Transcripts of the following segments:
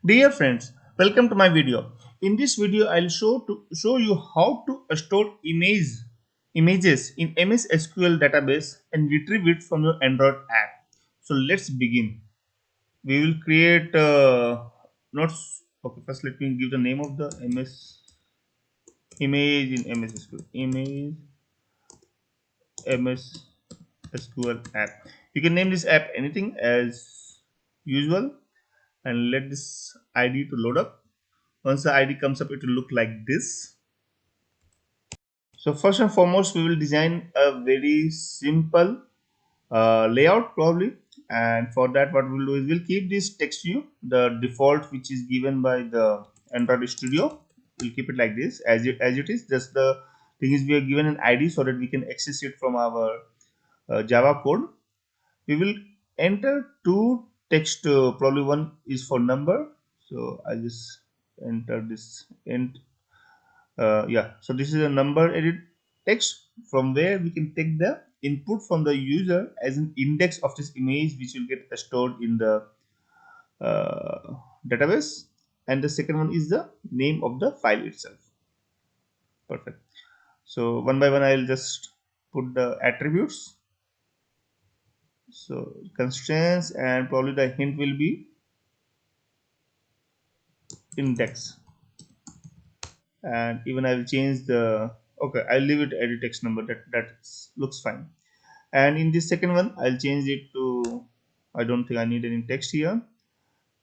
Dear friends, welcome to my video. In this video, I'll show you how to store images in MS SQL database and retrieve it from your Android app. So let's begin. We will create notes. Okay, first let me give the name of the image in MS SQL. MS SQL app. You can name this app anything as usual and let this ID to load up. Once the ID comes up, it will look like this. So first and foremost, we will design a very simple layout probably. And for that, what we'll do is we'll keep this text view, the default which is given by the Android Studio. We'll keep it like this as it is. Just the thing is we are given an ID so that we can access it from our Java code. We will enter two text. Probably one is for number. So I just enter this int yeah, so this is a number edit text from where we can take the input from the user as an index of this image which will get stored in the database, and the second one is the name of the file itself. Perfect. So one by one I'll just put the attributes, so constraints, and probably the hint will be index, and even I will change the, okay, I'll leave it edit text number, that looks fine. And in this second one I'll change it to, I don't think I need any text here,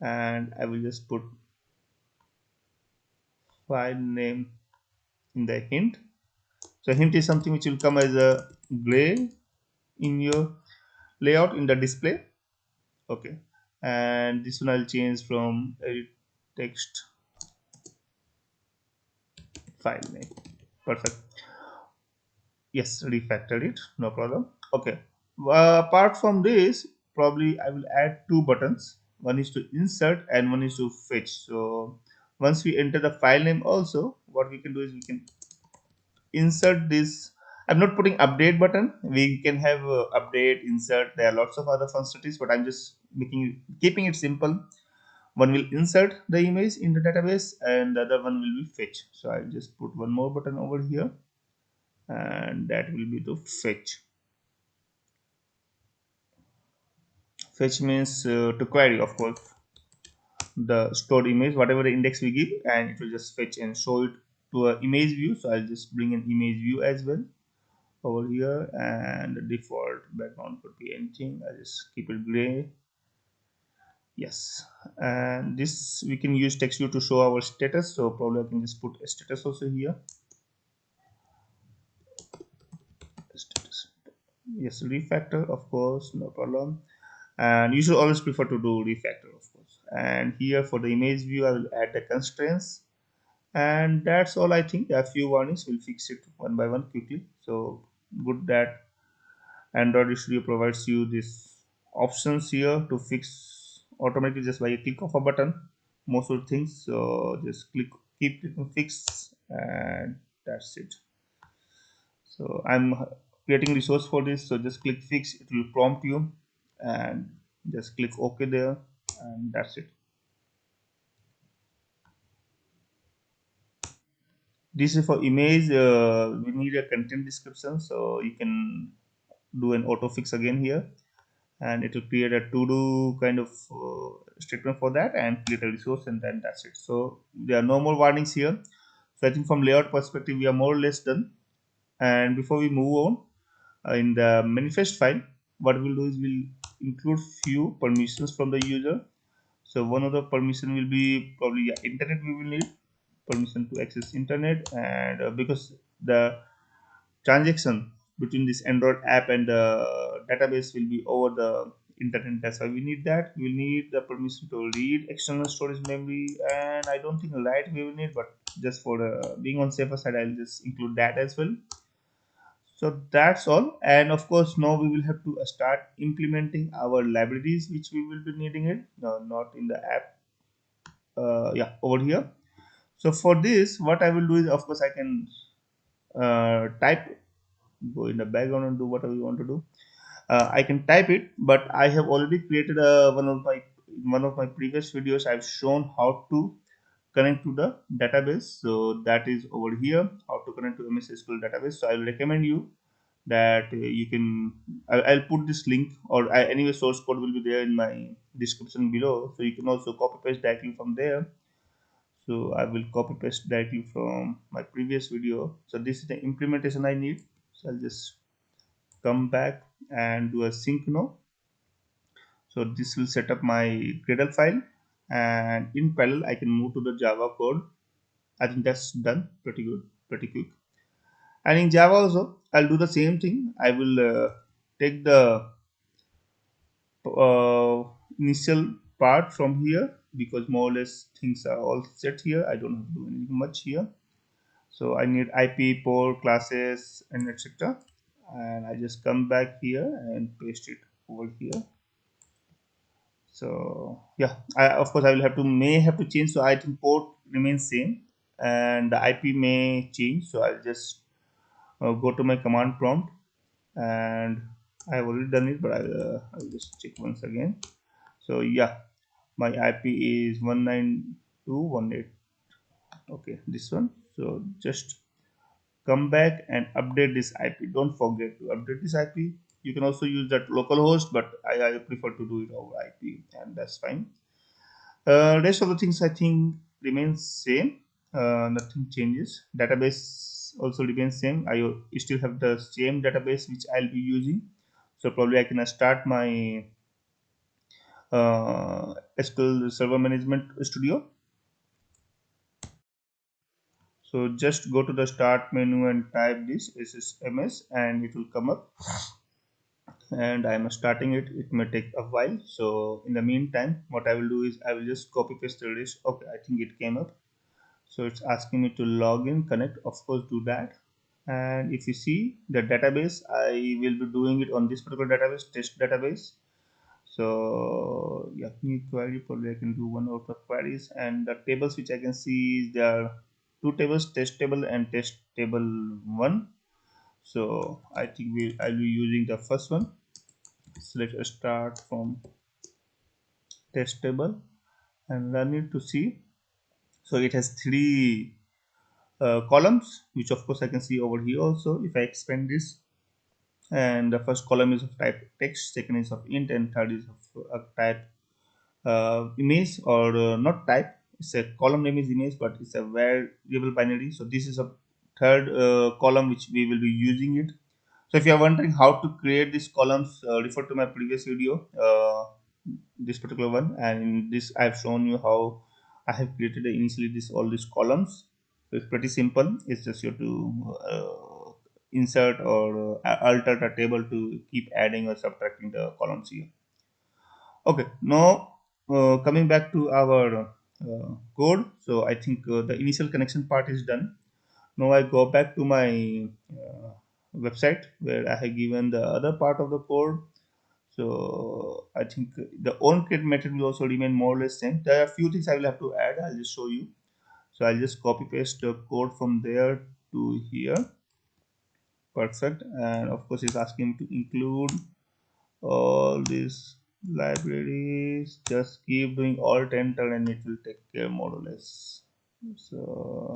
and I will just put file name in the hint. So hint is something which will come as a gray in your layout in the display. Okay, and this one I'll change from edit text file name. Perfect. Yes, refactored it, no problem. Okay, apart from this, probably I will add two buttons. One is to insert and one is to fetch. So once we enter the file name also, what we can do is we can insert this. I'm not putting update button. We can have update, insert. There are lots of other functionalities, but I'm just keeping it simple. One will insert the image in the database and the other one will be fetch. So I'll just put one more button over here, and that will be to fetch. Fetch means to query, of course, the stored image, whatever the index we give, and it will just fetch and show it to a image view. So I'll just bring an image view as well over here, and the default background could be anything. I'll just keep it gray. Yes, and this we can use text view to show our status. So probably I can just put a status also here. Status. Yes, refactor, of course, no problem. And you should always prefer to do refactor, of course. And here for the image view, I will add the constraints, and that's all. I think a few warnings will fix it one by one quickly. So good that Android Studio provides you these options here to fix automatically just by a click of a button most of the things. So just keep clicking fix, and that's it. So I'm creating resource for this, so just click fix, it will prompt you, and just click OK there, and that's it. This is for image. We need a content description, so you can do an auto fix again here, and it will create a to do kind of statement for that and create a resource, and then that's it. So there are no more warnings here. So I think from layout perspective we are more or less done. And before we move on, in the manifest file, what we'll do is we'll include few permissions from the user. So one of the permission will be probably, yeah, internet. We will need permission to access internet, and because the transaction between this Android app and the database will be over the internet, that's why we need that. We will need the permission to read external storage memory, and I don't think write we will need, but just for being on safer side, I'll just include that as well. So that's all. And of course now we will have to start implementing our libraries which we will be needing it, no, not in the app, yeah, over here. So for this, what I will do is, of course, I can type, go in the background and do whatever you want to do. I can type it, but I have already created one of my in one of my previous videos I've shown how to connect to the database. So that is over here, how to connect to MS SQL database. So I'll recommend you that you can, I'll put this link, or anyway source code will be there in my description below, so you can also copy paste directly from there. So I will copy paste directly from my previous video. So this is the implementation I need. So I'll just come back and do a sync now. So this will set up my Gradle file, and in parallel I can move to the Java code. I think that's done pretty good, pretty quick. And in Java also I'll do the same thing. I will take the uh, initial part from here, because more or less things are all set here. I don't have to do anything much here. So I need IP, port, classes, and etc. And I just come back here and paste it over here. So yeah, of course I will have to, may have to change. So I think port remains same and the IP may change. So I'll just go to my command prompt, and I have already done it, but I'll just check once again. So yeah, my IP is 192.168. Okay, this one. So just come back and update this IP. Don't forget to update this IP. You can also use that local host, but I prefer to do it over IP, and that's fine. Rest of the things I think remains same. Nothing changes. Database also remains same. I still have the same database which I'll be using. So probably I can start my SQL Server Management Studio. So just go to the start menu and type this SSMS, and it will come up. And I'm starting it. It may take a while. So in the meantime, what I will do is I will just copy paste the list. Okay, I think it came up. So it's asking me to log in, connect. Of course, do that. And if you see the database, I will be doing it on this particular database, test database. So yeah, new query, probably I can do one out of queries. And the tables which I can see is there are two tables, test table and test table one. So I think I'll be using the first one. So let's start from test table and run it to see. So it has three columns, which of course I can see over here also if I expand this. And the first column is of type text, second is of int, and third is of type image, or not type. It's a column name is image, but it's a variable binary. So this is a third column which we will be using it. So if you are wondering how to create these columns, refer to my previous video, this particular one, and in this I've shown you how I have created initially this all these columns. So it's pretty simple. It's just you have to insert or alter the table to keep adding or subtracting the columns here. Okay, now coming back to our code. So I think the initial connection part is done. Now I go back to my website where I have given the other part of the code. So I think the on create method will also remain more or less same. There are a few things I will have to add. I'll just show you. So I'll just copy paste the code from there to here. Perfect. And of course it's asking me to include all these libraries. Just keep doing alt enter and it will take care more or less. So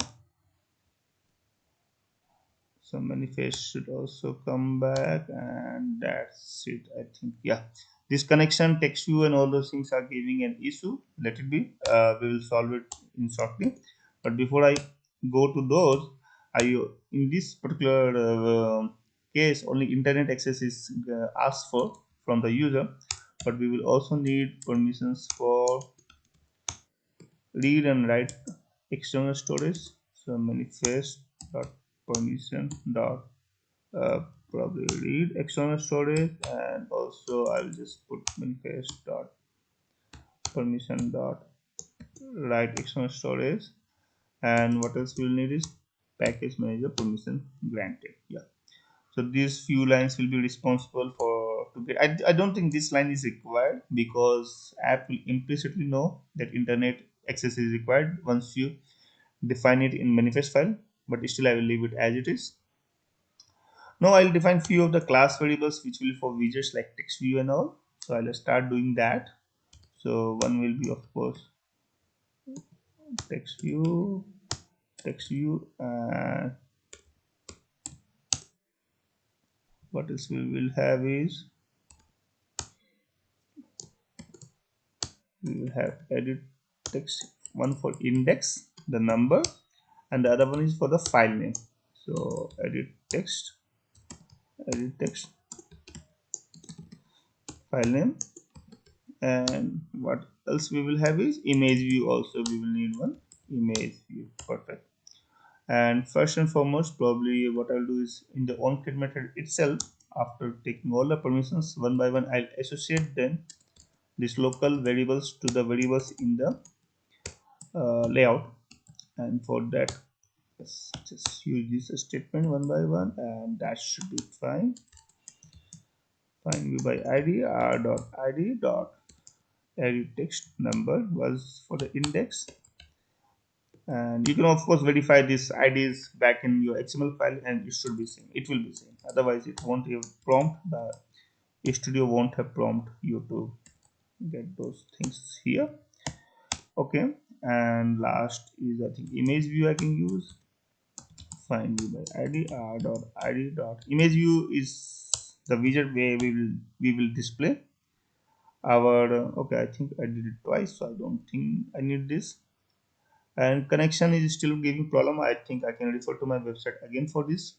some manifest should also come back, and that's it. I think, yeah, this connection text view and all those things are giving an issue. Let it be. We will solve it in shortly, but before I go to those, I in this particular case only internet access is asked for from the user, but we will also need permissions for read and write external storage. So manifest dot permission dot probably read external storage, and also I will just put manifest dot permission dot write external storage. And what else we'll need is package manager permission granted. Yeah, so these few lines will be responsible for to get. I don't think this line is required, because app will implicitly know that internet access is required once you define it in manifest file, but still I will leave it as it is. Now I'll define few of the class variables which will for widgets like text view and all. So I'll start doing that. So one will be of course text view, and what else we will have is we will have edit text, one for index, the number, and the other one is for the file name. So edit text, file name, and what else we will have is image view. Also we will need one image view. Perfect. And first and foremost, probably what I'll do is in the onCreate method itself, after taking all the permissions one by one, I'll associate them these local variables to the variables in the layout. And for that, let's just use this statement one by one, and that should be fine. Find view by id, r dot id dot edit text number was for the index, and you can of course verify this IDs back in your XML file, and it should be same. It will be same. Otherwise, it won't have prompt. The studio won't have prompt you to get those things here. Okay, and last is I think image view I can use. Find view by id, r dot id dot image view is the widget where we will display our okay, I think I did it twice, so I don't think I need this. And connection is still giving problem. I think I can refer to my website again for this.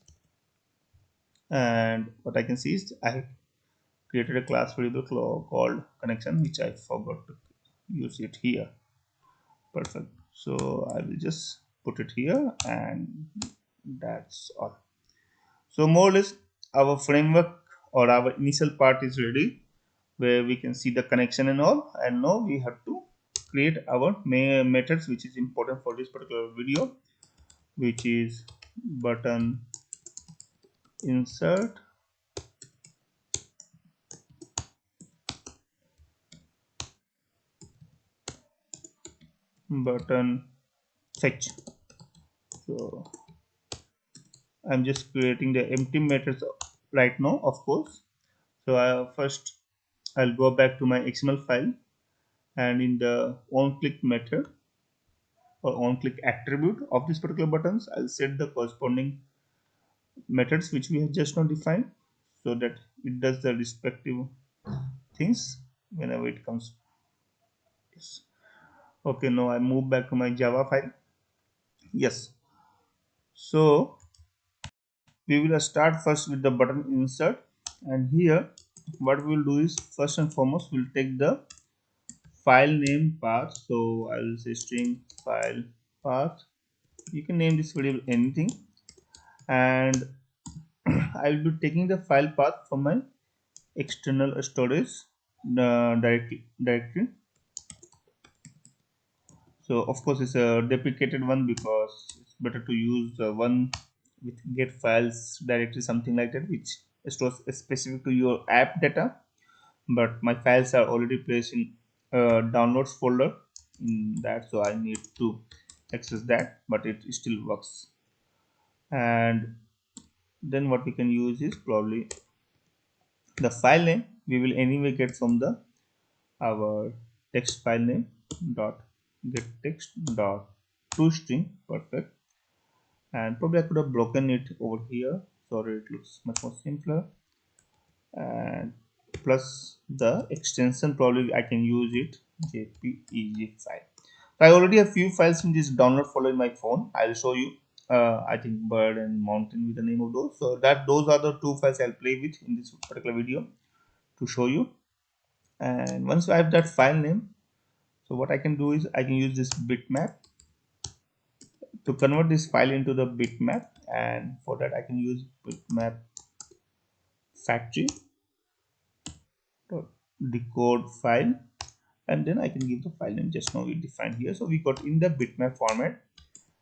And what I can see is I created a class variable called connection, which I forgot to use it here. Perfect. So I will just put it here, and that's all. So more or less our framework or our initial part is ready, where we can see the connection and all. And now we have to create our methods, which is important for this particular video, which is button insert, button fetch. So I'm just creating the empty methods right now, of course. So first I'll go back to my XML file, and in the on click method or on click attribute of this particular buttons, I'll set the corresponding methods which we have just now defined, so that it does the respective things whenever it comes. Yes. Okay, now I move back to my Java file. Yes. So we will start first with the button insert, and here what we will do is first and foremost we'll take the file name path. So I will say string file path. You can name this variable anything, and I will be taking the file path from my external storage directory. So of course it's a deprecated one, because it's better to use one with get files directory, something like that, which stores specific to your app data. But my files are already placed in downloads folder in that, so I need to access that, but it still works. And then what we can use is probably the file name we will anyway get from the our text file name dot get text dot toString. Perfect. And probably I could have broken it over here so that it looks much more simpler. And plus the extension, probably I can use it jpeg file. So I already have few files in this download folder in my phone. I'll show you. I think bird and mountain with the name of those. So those are the two files I'll play with in this particular video to show you. And once I have that file name, so what I can do is I can use this bitmap to convert this file into the bitmap, and for that I can use bitmap factory decode file, and then I can give the file name just now we defined here. So we got in the bitmap format,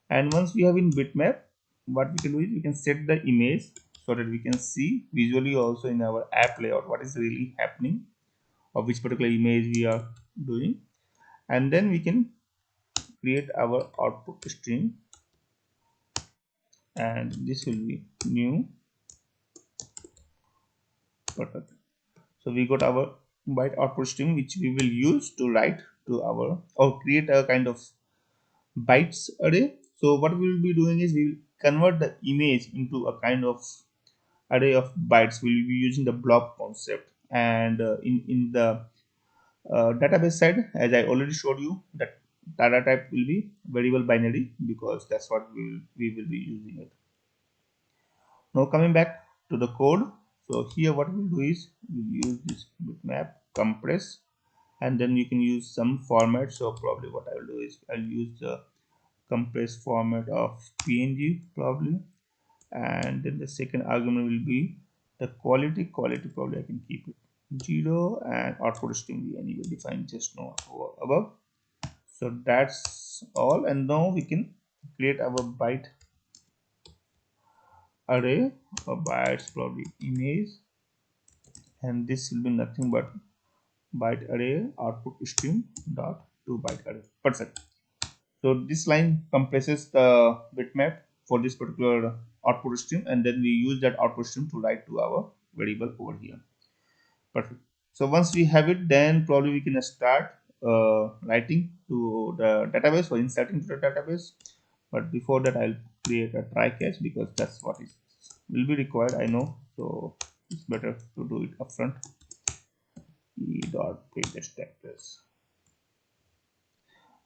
and once we have in bitmap, what we can do is we can set the image so that we can see visually also in our app layout what is really happening, of which particular image we are doing. And then we can create our output string, and this will be new. Perfect. So we got our byte output string which we will use to write to our or create a kind of bytes array. So what we will be doing is we will convert the image into a kind of array of bytes. We will be using the blob concept, and in the database side, as I already showed you, that data type will be variable binary because that's what we will be using it. Now coming back to the code, so here what we'll do is we'll use this bitmap compress, and then you can use some format. So probably what I will do is I'll use the compressed format of png probably, and then the second argument will be the quality probably I can keep it 0, and output string we anyway define just now above. So that's all, and now we can create our byte array or bytes probably image, and this will be nothing but byte array output string dot to byte array. Perfect. So this line compresses the bitmap for this particular output stream, and then we use that output stream to write to our variable over here. Perfect. So once we have it, then probably we can start writing to the database or inserting to the database. But before that, I'll create a try catch because that's what is will be required. I know, so it's better to do it upfront. E dot create status.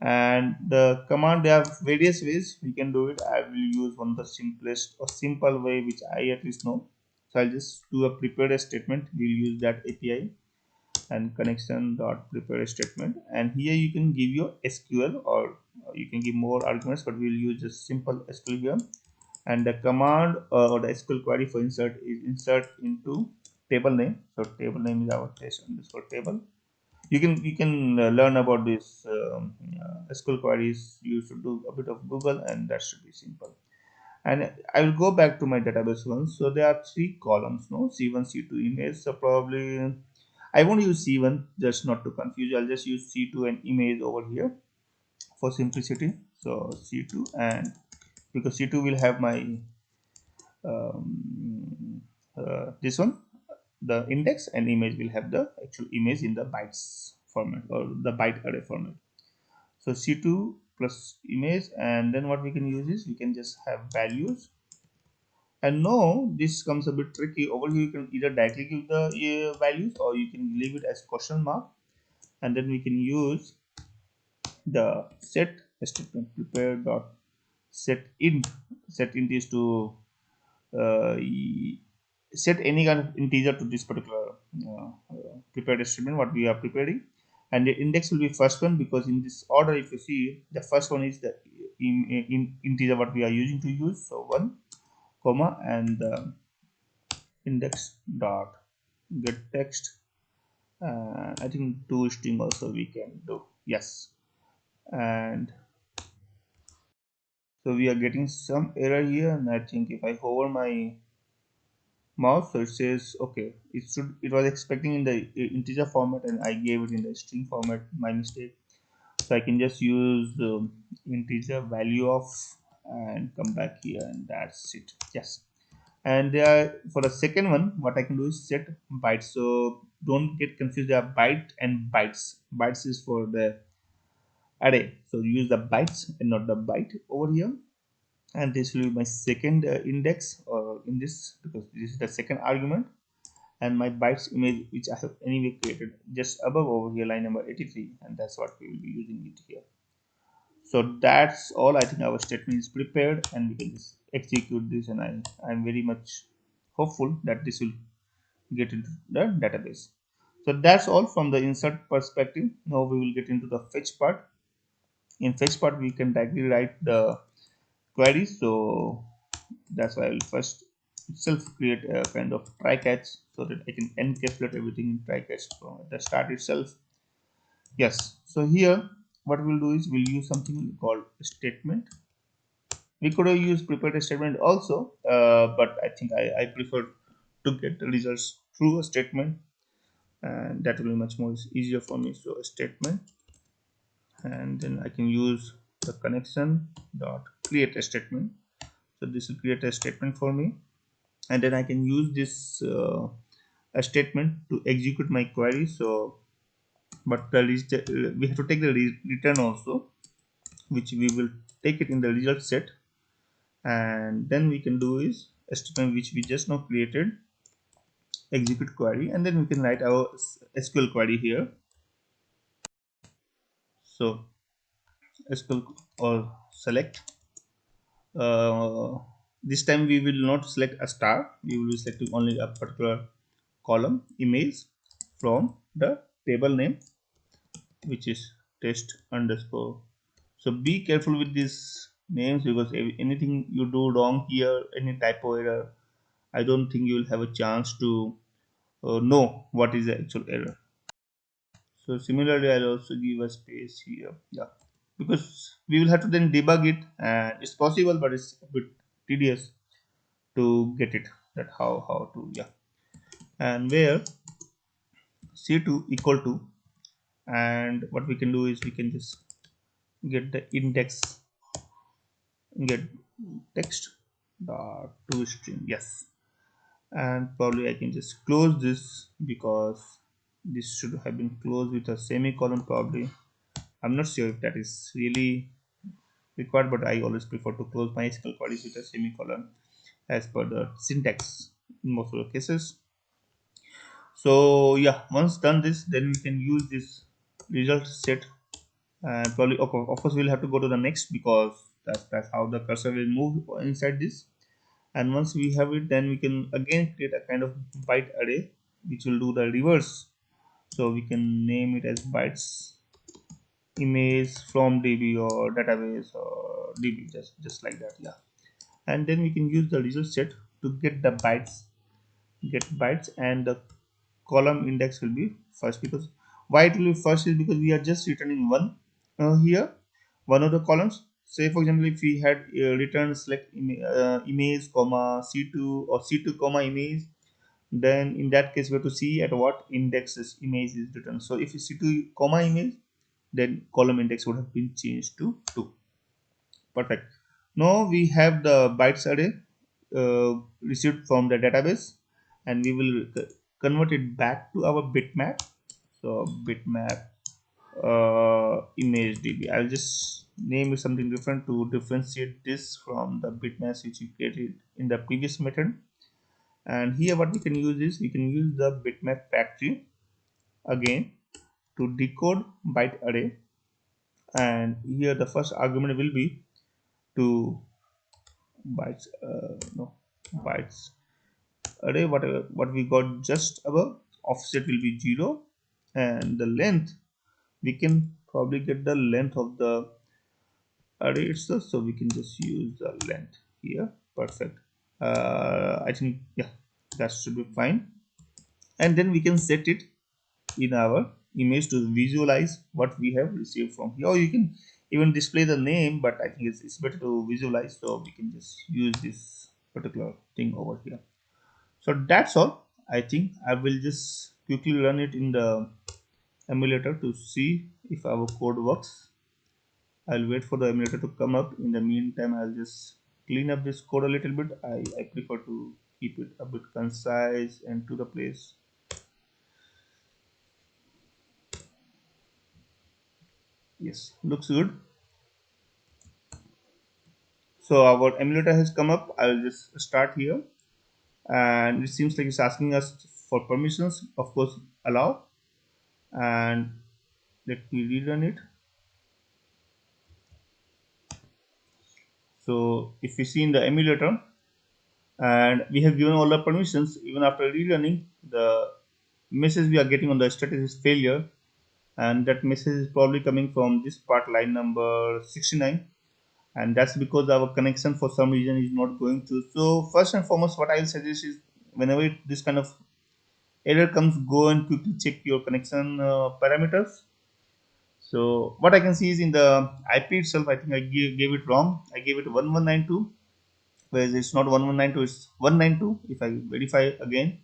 And the command, there are various ways we can do it. I will use one of the simplest or simple way which I at least know. So I'll just do a prepare a statement. We'll use that API and connection dot prepare a statement, and here you can give your SQL or you can give more arguments, but we'll use just simple SQL here. And the command or the SQL query for insert is insert into table name. So table name is our test underscore table. You can learn about this SQL queries. You should do a bit of Google, and that should be simple. And I will go back to my database once. So there are three columns, no, C1, C2 image. So probably I won't use C1 just not to confuse you. I'll just use C2 and image over here for simplicity. So C2, and because C2 will have my this one, the index, and image will have the actual image in the bytes format or the byte array format. So C2 plus image, and then what we can use is we can just have values. And no, this comes a bit tricky. Over here you can either directly give the values, or you can leave it as question mark, and then we can use the set statement prepare dot set int. Set int is to uh, set any kind of integer to this particular prepared statement what we are preparing, and the index will be first one because in this order if you see the first one is the integer what we are using to use, so 1 comma, and the index dot get text, I think two string also we can do, yes. And so we are getting some error here, and I think if I hover my mouse, so it says okay, it was expecting in the integer format and I gave it in the string format, my mistake. So I can just use integer value of and come back here, and that's it, yes. And there for the second one what I can do is set bytes. So don't get confused, there are byte and bytes. Bytes is for the array, so use the bytes and not the byte over here. And this will be my second index in this, because this is the second argument, and my bytes image which I have anyway created just above over here, line number 83, and that's what we will be using it here. So that's all. I think our statement is prepared and we can just execute this, and I'm very much hopeful that this will get into the database. So that's all from the insert perspective. Now we will get into the fetch part. In fetch part we can directly write the queries, so that's why I will first itself create a kind of try catch so that I can encapsulate everything in try catch from the start itself. Yes, so here what we'll do is we'll use something called statement. We could have used prepared statement also, but I think I prefer to get the results through a statement, and that will be much more easier for me. So a statement, and then I can use the connection dot create a statement. So this will create a statement for me, and then I can use this a statement to execute my query. So but we have to take the return also, which we will take it in the result set. And then we can do is a statement which we just now created, execute query, and then we can write our SQL query here. So SQL or select, this time we will not select a star, we will be selecting only a particular column image from the table name, which is test underscore. So be careful with these names, because if anything you do wrong here, any typo error, I don't think you will have a chance to know what is the actual error. So similarly, I'll also give a space here. Yeah, because we will have to then debug it, and it's possible, but it's a bit tedious to get it. That how to, yeah. And where c2 equal to, and what we can do is we can just get the index, get text dot to string, yes. And probably I can just close this, because this should have been closed with a semicolon probably. I'm not sure if that is really required, but I always prefer to close my SQL queries with a semicolon as per the syntax in most of the cases. So yeah, once done this, then we can use this result set, and probably of course we'll have to go to the next, because that's how the cursor will move inside this. And once we have it, then we can again create a kind of byte array which will do the reverse. So we can name it as bytes image from DB or database or DB, just like that, yeah. And then we can use the result set to get the bytes, and the column index will be first. Because why it will be first is because we are just returning one here, one of the columns. Say for example, if we had returned select image comma c2 or c2 comma image, then in that case we have to see at what index this image is written. So if you c2 comma image, then column index would have been changed to 2. Perfect. Now we have the bytes array received from the database, and we will convert it back to our bitmap. So bitmap image db. I'll just name it something different to differentiate this from the bitmaps which we created in the previous method. And here what we can use is we can use the bitmap factory again to decode byte array. And here the first argument will be to bytes, no, bytes array, whatever what we got just above, offset will be 0, and the length, we can probably get the length of the array itself, so we can just use the length here. Perfect. I think, yeah, that should be fine. And then we can set it in our image to visualize what we have received from here, or you can even display the name, but I think it's better to visualize, so we can just use this particular thing over here. So that's all. I think I will just quickly run it in the emulator to see if our code works. I'll wait for the emulator to come up. In the meantime, I'll just clean up this code a little bit. I prefer to keep it a bit concise and to the place. Yes, looks good. So our emulator has come up. I'll just start here, and it seems like it's asking us for permissions. Of course, allow, and let me rerun it. So if we see in the emulator, and we have given all the permissions, even after rerunning, the message we are getting on the status is failure, and that message is probably coming from this part, line number 69, and that's because our connection for some reason is not going through. So first and foremost, what I'll suggest is, whenever this kind of error comes, go and quickly check your connection parameters. So what I can see is in the IP itself, I think I gave it wrong. I gave it 1192, whereas it's not 1192, it's 192. If I verify again,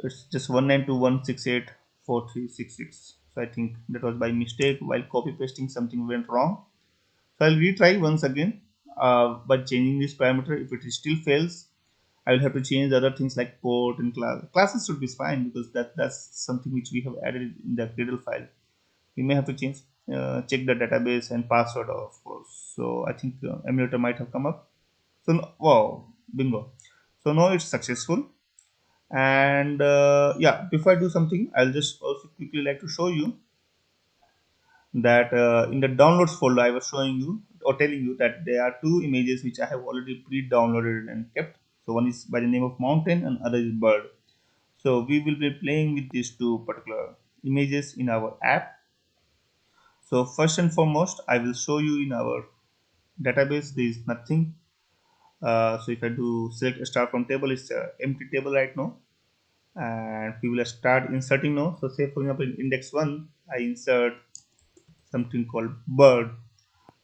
it's just 192.168.4366. So I think that was by mistake while copy pasting, something went wrong. So I'll retry once again by changing this parameter. If it still fails, I will have to change the other things like port and class. Classes should be fine because that's something which we have added in the Gradle file. We may have to change, check the database and password, of course. So I think emulator might have come up. So wow, bingo. So now it's successful. And yeah, before I do something, I'll just also quickly like to show you that in the downloads folder I was showing you or telling you that there are two images which I have already pre-downloaded and kept. So one is by the name of mountain and other is bird. So we will be playing with these two particular images in our app. So first and foremost, I will show you in our database there is nothing. So if I do select start from table, it's an empty table right now, and we will start inserting now. So say for example in index 1 I insert something called bird,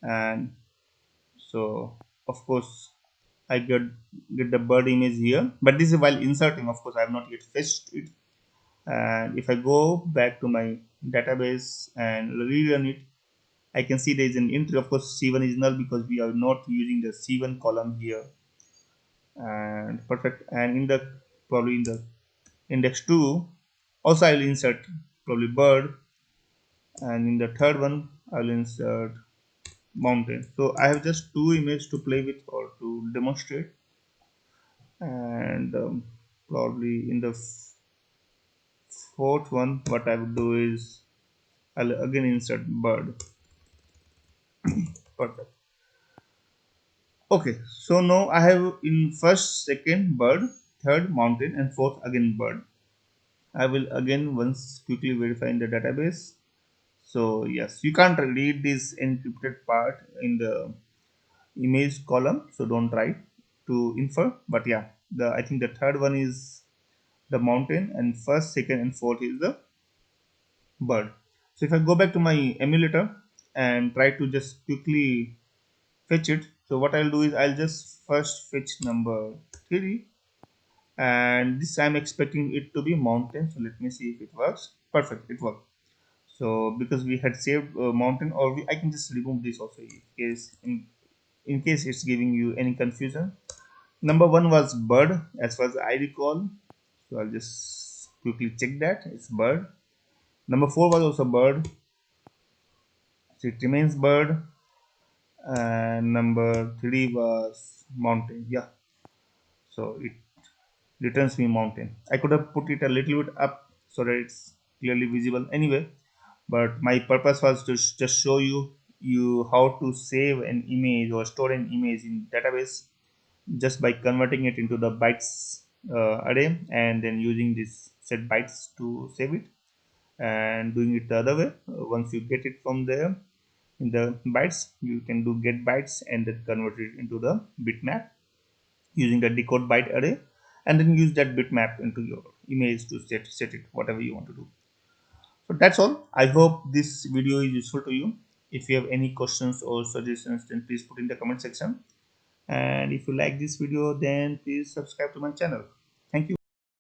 and so of course I get the bird image here, but this is while inserting. Of course I have not yet fetched it, and if I go back to my database and rerun it, I can see there is an entry. Of course C1 is null because we are not using the C1 column here, and perfect. And in the probably in the index 2 also I will insert probably bird, and in the third one I will insert mountain. So I have just two images to play with or to demonstrate, and probably in the fourth one what I would do is I'll again insert bird. Perfect. Okay, so now I have in first, second bird, third mountain, and fourth again bird. I will again once quickly verify in the database. So yes, you can't read this encrypted part in the image column, so don't try to infer. But yeah, the I think the third one is the mountain, and first, second, and fourth is the bird. So if I go back to my emulator and try to just quickly fetch it, so what I'll do is I'll just first fetch number 3, and this I'm expecting it to be mountain. So let me see if it works. Perfect, it worked. So because we had saved mountain, or I can just remove this also in case it's giving you any confusion. Number 1 was bird as far as I recall, so I'll just quickly check that it's bird. Number 4 was also bird, so it remains bird. And number 3 was mountain. Yeah, so it returns me mountain. I could have put it a little bit up so that it's clearly visible anyway, but my purpose was to just show you how to save an image or store an image in database just by converting it into the bytes array and then using this set bytes to save it, and doing it the other way. Once you get it from there in the bytes, you can do get bytes and then convert it into the bitmap using the decode byte array, and then use that bitmap into your image to set it whatever you want to do. So that's all. I hope this video is useful to you. If you have any questions or suggestions, then please put in the comment section, and if you like this video, then please subscribe to my channel.